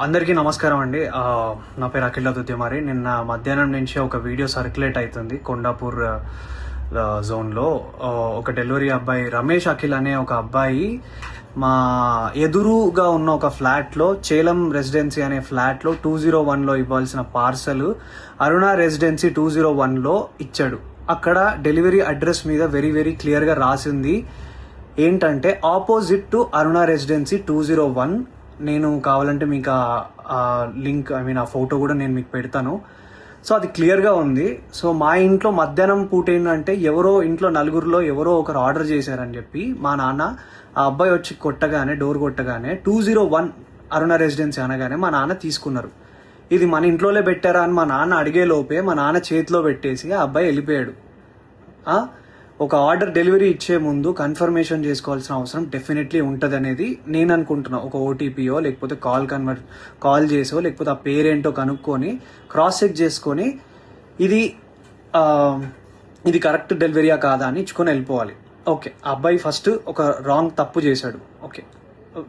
అందరికీ నమస్కారం అండి. నా పేరు అఖిల్ దుద్యమారి. నిన్న మధ్యాహ్నం నుంచి ఒక వీడియో సర్క్యులేట్ అవుతుంది కొండాపూర్ జోన్లో. ఒక డెలివరీ అబ్బాయి రమేష్ అఖిల్ అనే ఒక అబ్బాయి మా ఎదురుగా ఉన్న ఒక ఫ్లాట్లో, చేలం రెసిడెన్సీ అనే ఫ్లాట్లో 201లో ఇవ్వాల్సిన పార్సల్ అరుణ రెసిడెన్సీ 201లో ఇచ్చాడు. అక్కడ డెలివరీ అడ్రస్ మీద వెరీ వెరీ క్లియర్గా రాసింది ఏంటంటే ఆపోజిట్ టు అరుణ రెసిడెన్సీ 201. నేను కావాలంటే మీకు ఆ లింక్ ఆ ఫోటో కూడా నేను మీకు పెడతాను. సో అది క్లియర్గా ఉంది. సో మా ఇంట్లో మధ్యాహ్నం పూట ఏంటంటే ఇంట్లో నలుగురిలో ఎవరో ఒకరు ఆర్డర్ చేశారని చెప్పి మా నాన్న, ఆ అబ్బాయి వచ్చి డోర్ కొట్టగానే 201 అరుణ రెసిడెన్సీ అనగానే మా నాన్న తీసుకున్నారు. ఇది మన ఇంట్లోనే పెట్టారా అని మా నాన్న అడిగే లోపే మా నాన్న చేతిలో పెట్టేసి ఆ అబ్బాయి వెళ్ళిపోయాడు. ఒక ఆర్డర్ డెలివరీ ఇచ్చే ముందు కన్ఫర్మేషన్ చేసుకోవాల్సిన అవసరం డెఫినెట్లీ ఉంటుంది అనేది నేను అనుకుంటున్నా. ఒక ఓటీపీయో లేకపోతే కాల్ చేసో లేకపోతే ఆ పేరేంటో కనుక్కొని క్రాస్ చెక్ చేసుకొని ఇది కరెక్ట్ డెలివరీయా కాదా అని ఇచ్చుకొని వెళ్ళిపోవాలి. ఓకే, ఆ అబ్బాయి ఫస్ట్ ఒక తప్పు చేశాడు. ఓకే,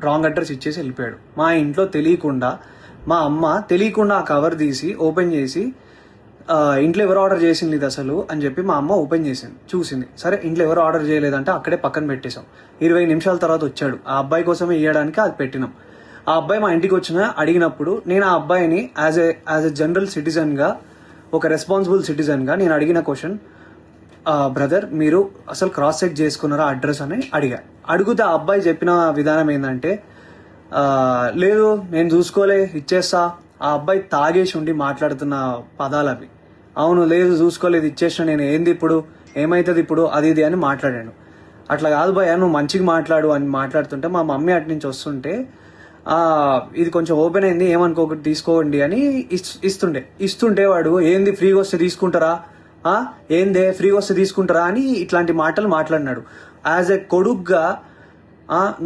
రాంగ్ అడ్రస్ ఇచ్చేసి వెళ్ళిపోయాడు. మా ఇంట్లో తెలియకుండా మా అమ్మ ఆ కవర్ తీసి ఓపెన్ చేసి ఇంట్లో ఎవరు ఆర్డర్ చేసింది ఇది అసలు అని చెప్పి మా అమ్మ ఓపెన్ చేసింది, చూసింది. సరే, ఇంట్లో ఎవరు ఆర్డర్ చేయలేదంటే అక్కడే పక్కన పెట్టేశాం. 20 నిమిషాల తర్వాత వచ్చాడు. ఆ అబ్బాయి కోసమే ఇవ్వడానికి అది పెట్టినాం. ఆ అబ్బాయి మా ఇంటికి అడిగినప్పుడు నేను ఆ అబ్బాయిని యాజ్ ఎ జనరల్ సిటిజన్గా, ఒక రెస్పాన్సిబుల్ సిటిజన్గా నేను అడిగిన క్వశ్చన్, బ్రదర్ మీరు అసలు క్రాస్ చెక్ చేసుకున్నారా అడ్రస్ అని అడిగితే ఆ అబ్బాయి చెప్పిన విధానం ఏంటంటే, లేదు నేను చూసుకోలే ఇచ్చేస్తా. ఆ అబ్బాయి తాగేసి ఉండి మాట్లాడుతున్న పదాలు అవి. అవును, లేదు చూసుకోలేదు ఇచ్చేసిన, నేను ఏంది ఇప్పుడు, ఏమవుతుంది ఇప్పుడు, అది ఇది అని మాట్లాడాను. అట్లా కాదు భయ్య, నువ్వు మంచిగా మాట్లాడు అని మాట్లాడుతుంటే మా మమ్మీ అటు నుంచి వస్తుంటే ఇది కొంచెం ఓపెన్ అయింది, ఏమనుకోకటి తీసుకోండి అని ఇస్తుంటే వాడు ఏంది ఫ్రీగా వస్తే తీసుకుంటారా, ఏందే ఫ్రీగా వస్తే తీసుకుంటారా అని ఇట్లాంటి మాటలు మాట్లాడినాడు. యాజ్ ఎ కొడుగ్గా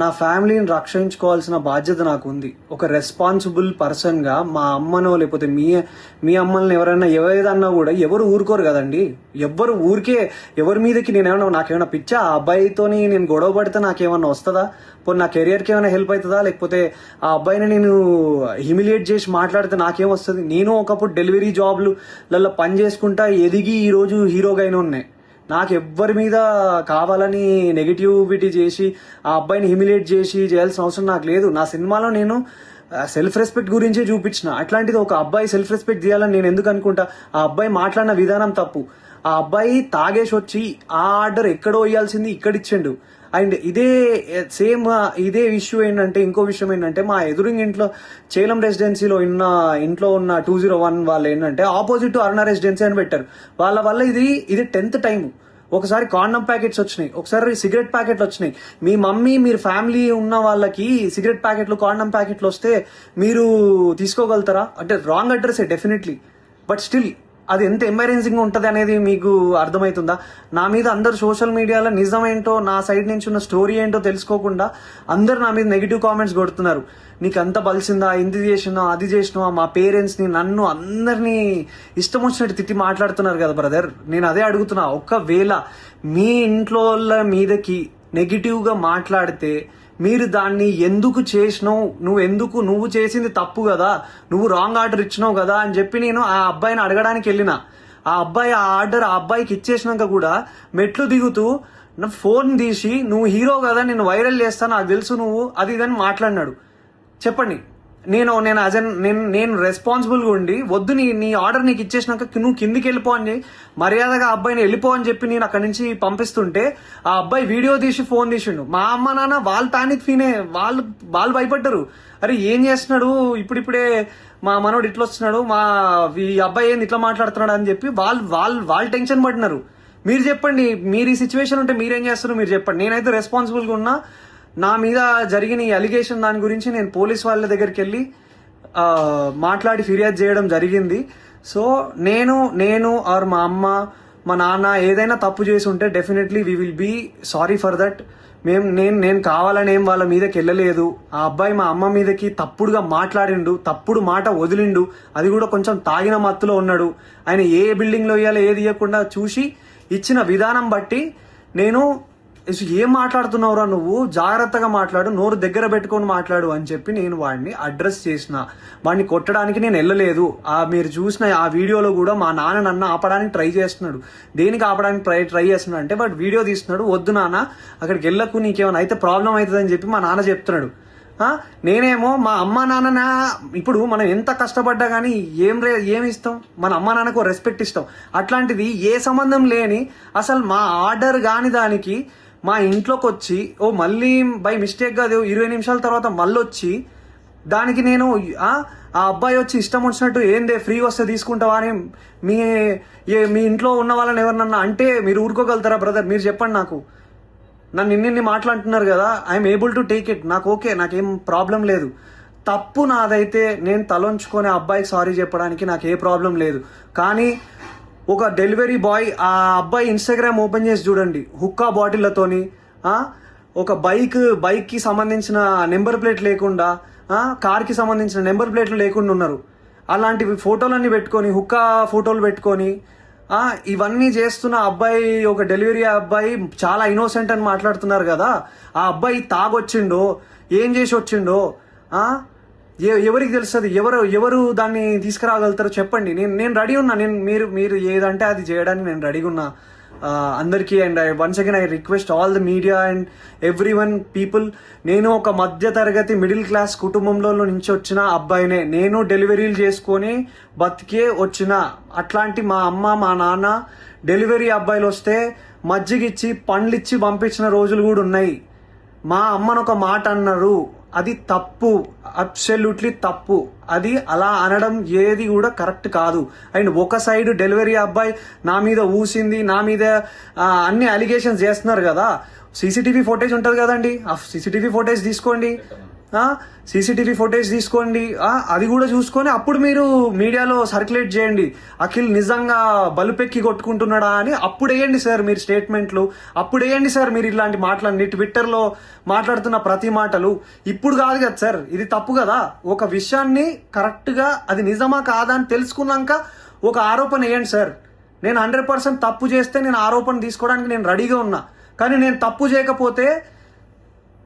నా ఫ్యామిలీని రక్షించుకోవాల్సిన బాధ్యత నాకు ఉంది. ఒక రెస్పాన్సిబుల్ పర్సన్గా మా అమ్మనో లేకపోతే మీ అమ్మల్ని ఏదన్నా కూడా ఎవరు ఊరుకోరు కదండి. ఎవరి మీదకి నాకేమైనా పిచ్చా, ఆ అబ్బాయితోని నేను గొడవ పడితే నాకేమన్నా వస్తుందా, పోనీ నా కెరియర్కి ఏమైనా హెల్ప్ అవుతుందా, లేకపోతే ఆ అబ్బాయిని నేను హ్యూమిలియేట్ చేసి మాట్లాడితే నాకేం వస్తుంది. నేను ఒకప్పుడు డెలివరీ జాబ్లలో పని చేసుకుంటా ఎదిగి ఈరోజు హీరోగా అయినా ఉన్నాయి. నాకు ఎవ్వరి మీద కావాలని నెగిటివిటీ చేసి ఆ అబ్బాయిని హ్యూమిలేట్ చేయాల్సిన అవసరం నాకు లేదు. నా సినిమాలో నేను సెల్ఫ్ రెస్పెక్ట్ గురించే చూపించిన. అట్లాంటిది ఒక అబ్బాయి సెల్ఫ్ రెస్పెక్ట్ చేయాలని నేను ఎందుకు అనుకుంటా? ఆ అబ్బాయి మాట్లాడిన విధానం తప్పు. ఆ అబ్బాయి తాగేసి వచ్చి ఆ ఆర్డర్ ఎక్కడో ఇవ్వాల్సింది ఇక్కడ ఇచ్చిండు. అండ్ ఇదే ఇష్యూ ఏంటంటే, ఇంకో విషయం ఏంటంటే, మా ఎదురింగ్ ఇంట్లో చేలం రెసిడెన్సీలో ఇంట్లో ఉన్న 201 వాళ్ళు ఏంటంటే ఆపోజిట్ టు అరుణ రెసిడెన్సీ అని పెట్టారు. వాళ్ళ వల్ల ఇది 10th టైం. ఒకసారి కాండమ్ ప్యాకెట్స్ వచ్చినాయి, ఒకసారి సిగరెట్ ప్యాకెట్లు వచ్చినాయి. మీ మమ్మీ మీరు ఫ్యామిలీ ఉన్న వాళ్ళకి సిగరెట్ ప్యాకెట్లు, కాండమ్ ప్యాకెట్లు వస్తే మీరు తీసుకోగలుగుతారా? అంటే wrong address definitely, but still అది ఎంత ఎంబరేజింగ్ ఉంటుంది అనేది మీకు అర్థమవుతుందా? నా మీద అందరు సోషల్ మీడియాలో నిజమేంటో, నా సైడ్ నుంచి ఉన్న స్టోరీ ఏంటో తెలుసుకోకుండా అందరు నా మీద నెగిటివ్ కామెంట్స్ కొడుతున్నారు. నీకు అంత బలిసిందా, ఇంది చేసినా అది చేసినావా, మా పేరెంట్స్ని నన్ను అందరినీ ఇష్టం వచ్చినట్టు తిట్టి మాట్లాడుతున్నారు కదా బ్రదర్. నేను అదే అడుగుతున్నా, ఒకవేళ మీ ఇంట్లో మీదకి నెగిటివ్గా మాట్లాడితే మీరు దాన్ని ఎందుకు చేసినావు, నువ్వు చేసింది తప్పు కదా, నువ్వు రాంగ్ ఆర్డర్ ఇచ్చినావు కదా అని చెప్పి నేను ఆ అబ్బాయిని అడగడానికి వెళ్ళిన. ఆ అబ్బాయి ఆ ఆర్డర్ ఆ అబ్బాయికి ఇచ్చేసినాక కూడా మెట్లు దిగుతూ నా ఫోన్ తీసి, నువ్వు హీరో కదా, నేను వైరల్ చేస్తా, నాకు తెలుసు నువ్వు అది ఇదని మాట్లాడినాడు. చెప్పండి, నేను రెస్పాన్సిబుల్గా ఉండి వద్దు నీ ఆర్డర్ నీకు ఇచ్చేసినాక నువ్వు కిందికి వెళ్ళిపో అని మర్యాదగా అబ్బాయిని వెళ్ళిపో అని చెప్పి నేను అక్కడి నుంచి పంపిస్తుంటే ఆ అబ్బాయి వీడియో తీసి ఫోన్ తీసిండు. మా అమ్మ నాన్న వాళ్ళు టానిక్ ఫీనే వాళ్ళు భయపడ్డారు. అరే ఏం చేస్తున్నాడు ఇప్పుడిప్పుడే మా మనోడు ఇట్లా వస్తున్నాడు, ఈ అబ్బాయి ఏంది ఇట్లా మాట్లాడుతున్నాడు అని చెప్పి వాళ్ళు టెన్షన్ పడినారు. మీరు చెప్పండి, మీరు ఈ సిచ్యువేషన్ ఉంటే మీరేం చేస్తారు మీరు చెప్పండి. నేనైతే రెస్పాన్సిబుల్గా ఉన్నా. నా మీద జరిగిన ఈ అలిగేషన్ దాని గురించి నేను పోలీస్ వాళ్ళ దగ్గరికి వెళ్ళి మాట్లాడి ఫిర్యాదు చేయడం జరిగింది. సో నేను ఆర్ మా అమ్మ, మా నాన్న ఏదైనా తప్పు చేసి ఉంటే definitely we will be sorry for that. నేను కావాలని ఏం వాళ్ళ మీదకి వెళ్ళలేదు. ఆ అబ్బాయి మా అమ్మ మీదకి తప్పుడుగా మాట్లాడిండు, తప్పుడు మాట వదిలిండు, అది కూడా కొంచెం తాగిన మత్తులో ఉన్నాడు. ఆయన ఏ బిల్డింగ్లో ఇవ్వాలో ఏది ఇవ్వకుండా చూసి ఇచ్చిన విధానం బట్టి నేను ఏం మాట్లాడుతున్నావురా నువ్వు, జాగ్రత్తగా మాట్లాడు, నోరు దగ్గర పెట్టుకొని మాట్లాడు అని చెప్పి నేను వాడిని అడ్రస్ చేసిన. వాడిని కొట్టడానికి నేను వెళ్ళలేదు. మీరు చూసిన ఆ వీడియోలో కూడా మా నాన్న నన్ను ఆపడానికి ట్రై చేస్తున్నాడు. దేనికి ఆపడానికి ట్రై చేస్తున్నాడు అంటే వాడు వీడియో తీస్తున్నాడు, వద్దు నాన్న అక్కడికి వెళ్ళకు, నీకేమైనా అయితే ప్రాబ్లం అవుతుంది అని చెప్పి మా నాన్న చెప్తున్నాడు. నేనేమో మా అమ్మ నాన్న, ఇప్పుడు మనం ఎంత కష్టపడ్డా కానీ ఏమి ఇస్తాం, మన అమ్మ నాన్నకు రెస్పెక్ట్ ఇస్తాం. అట్లాంటిది ఏ సంబంధం లేని అసలు మా ఆర్డర్ కాని దానికి మా ఇంట్లోకి వచ్చి మళ్ళీ బై మిస్టేక్గా 20 నిమిషాల తర్వాత మళ్ళీ వచ్చి దానికి నేను ఆ అబ్బాయి వచ్చి ఇష్టం వచ్చినట్టు ఏందే ఫ్రీ వస్తే తీసుకుంటావా అని మీ ఇంట్లో ఉన్న వాళ్ళని ఎవరినన్నా అంటే మీరు ఊరుకోగలుగుతారా బ్రదర్? మీరు చెప్పండి. నాకు నన్ను ఇన్ని మాట్లాడుతున్నారు కదా, I'm able to take it. నాకు ఓకే, నాకేం ప్రాబ్లం లేదు. తప్పు నాదైతే నేను తలొంచుకొని అబ్బాయికి సారీ చెప్పడానికి నాకు ఏ ప్రాబ్లం లేదు. కానీ ఒక డెలివరీ బాయ్ ఆ అబ్బాయి ఇన్స్టాగ్రామ్ ఓపెన్ చేసి చూడండి, హుక్కా బాటిళ్లతోని ఒక బైక్కి సంబంధించిన నెంబర్ ప్లేట్ లేకుండా, కార్కి సంబంధించిన నెంబర్ ప్లేట్లు లేకుండా ఉన్నారు. అలాంటివి ఫోటోలన్నీ పెట్టుకొని, హుక్కా ఫోటోలు పెట్టుకొని ఇవన్నీ చేస్తున్న అబ్బాయి, ఒక డెలివరీ అబ్బాయి చాలా ఇన్నోసెంట్ అని మాట్లాడుతున్నారు కదా. ఆ అబ్బాయి తాగొచ్చిండో ఏం చేసి వచ్చిండో ఎవరికి తెలుస్తుంది? ఎవరు దాన్ని తీసుకురాగలుగుతారో చెప్పండి. నేను రెడీ ఉన్నా. మీరు ఏదంటే అది చేయడానికి నేను రెడీగా ఉన్నా అందరికీ. And once again I request all the media and every one people, నేను ఒక మధ్య తరగతి మిడిల్ క్లాస్ కుటుంబంలో నుంచి వచ్చిన అబ్బాయినే. నేను డెలివరీలు చేసుకొని బతికే వచ్చిన. అట్లాంటి మా అమ్మ మా నాన్న డెలివరీ అబ్బాయిలు వస్తే మజ్జిగిచ్చి పండ్లిచ్చి పంపించిన రోజులు కూడా ఉన్నాయి. మా అమ్మను ఒక మాట అన్నారు, అది తప్పు, అబ్సల్యూట్లీ తప్పు. అది అలా అనడం ఏది కూడా కరెక్ట్ కాదు. అండ్ ఒక సైడ్ డెలివరీ అబ్బాయి నా మీద ఊసింది, నా మీద అన్ని అలిగేషన్స్ చేస్తున్నారు కదా. సీసీటీవీ ఫుటేజ్ ఉంటుంది కదండి, ఆ సీసీటీవీ ఫుటేజ్ తీసుకోండి. సీసీటీవీ ఫుటేజ్ తీసుకోండి, అది కూడా చూసుకొని అప్పుడు మీరు మీడియాలో సర్క్యులేట్ చేయండి. అఖిల్ నిజంగా బలుపెక్కి కొట్టుకుంటున్నాడా అని అప్పుడు వేయండి సార్ మీరు స్టేట్మెంట్లు. అప్పుడు వేయండి సార్ మీరు ఇలాంటి మాటలన్నీ ట్విట్టర్లో మాట్లాడుతున్న ప్రతి మాటలు. ఇప్పుడు కాదు కదా సార్, ఇది తప్పు కదా. ఒక విషయాన్ని కరెక్ట్గా అది నిజమా కాదా అని తెలుసుకున్నాక ఒక ఆరోపణ వేయండి సార్. నేను 100% తప్పు చేస్తే నేను ఆరోపణ తీసుకోవడానికి నేను రెడీగా ఉన్నా. కానీ నేను తప్పు చేయకపోతే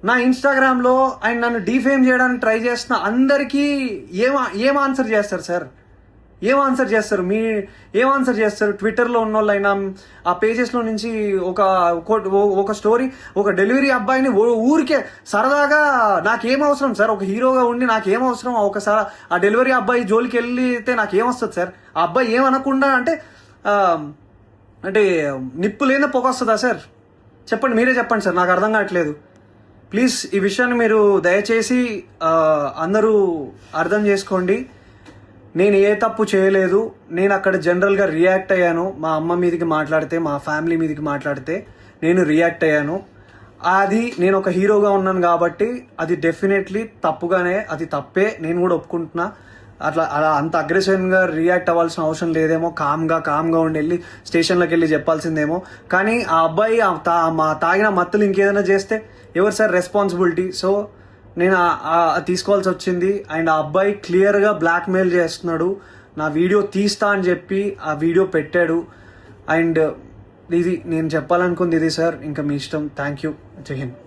నా ఇన్స్టాగ్రామ్లో అండ్ నన్ను డిఫేమ్ చేయడానికి ట్రై చేస్తున్న అందరికీ ఏం ఆన్సర్ చేస్తారు సార్? ఏం ఆన్సర్ చేస్తారు? ట్విట్టర్లో ఉన్న వాళ్ళైనా ఆ పేజెస్లో నుంచి ఒక స్టోరీ, ఒక డెలివరీ అబ్బాయిని ఊరికే సరదాగా నాకేం అవసరం సార్? ఒక హీరోగా ఉండి నాకేం అవసరం? ఒకసారి ఆ డెలివరీ అబ్బాయి జోలికి వెళ్తే నాకేమొస్తుంది సార్? ఆ అబ్బాయి ఏమనకుండా అంటే నిప్పు లేదా పొగ వస్తుందా సార్? చెప్పండి, మీరే చెప్పండి సార్, నాకు అర్థం కావట్లేదు. ప్లీజ్ ఈ విషయాన్ని మీరు దయచేసి అందరూ అర్థం చేసుకోండి. నేను ఏ తప్పు చేయలేదు. నేను అక్కడ జనరల్గా రియాక్ట్ అయ్యాను. మా అమ్మ మీదకి మాట్లాడితే, మా ఫ్యామిలీ మీదకి మాట్లాడితే నేను రియాక్ట్ అయ్యాను. అది నేను ఒక హీరోగా ఉన్నాను కాబట్టి అది డెఫినెట్లీ తప్పుగానే, అది తప్పే, నేను కూడా ఒప్పుకుంటున్నా. అలా అంత అగ్రెసివ్గా రియాక్ట్ అవ్వాల్సిన అవసరం లేదేమో. కామ్గా ఉండి వెళ్ళి స్టేషన్లోకి వెళ్ళి చెప్పాల్సిందేమో. కానీ ఆ అబ్బాయి తాగిన మత్తులు ఇంకేదైనా చేస్తే ఎవరు సార్ రెస్పాన్సిబిలిటీ? సో నేను తీసుకోవాల్సి వచ్చింది. అండ్ ఆ అబ్బాయి క్లియర్గా బ్లాక్మెయిల్ చేస్తున్నాడు. నా వీడియో తీస్తా అని చెప్పి ఆ వీడియో పెట్టాడు. అండ్ ఇది నేను చెప్పాలనుకుంది ఇది సార్. ఇంకా మీ ఇష్టం. Thank you. జై హింద్.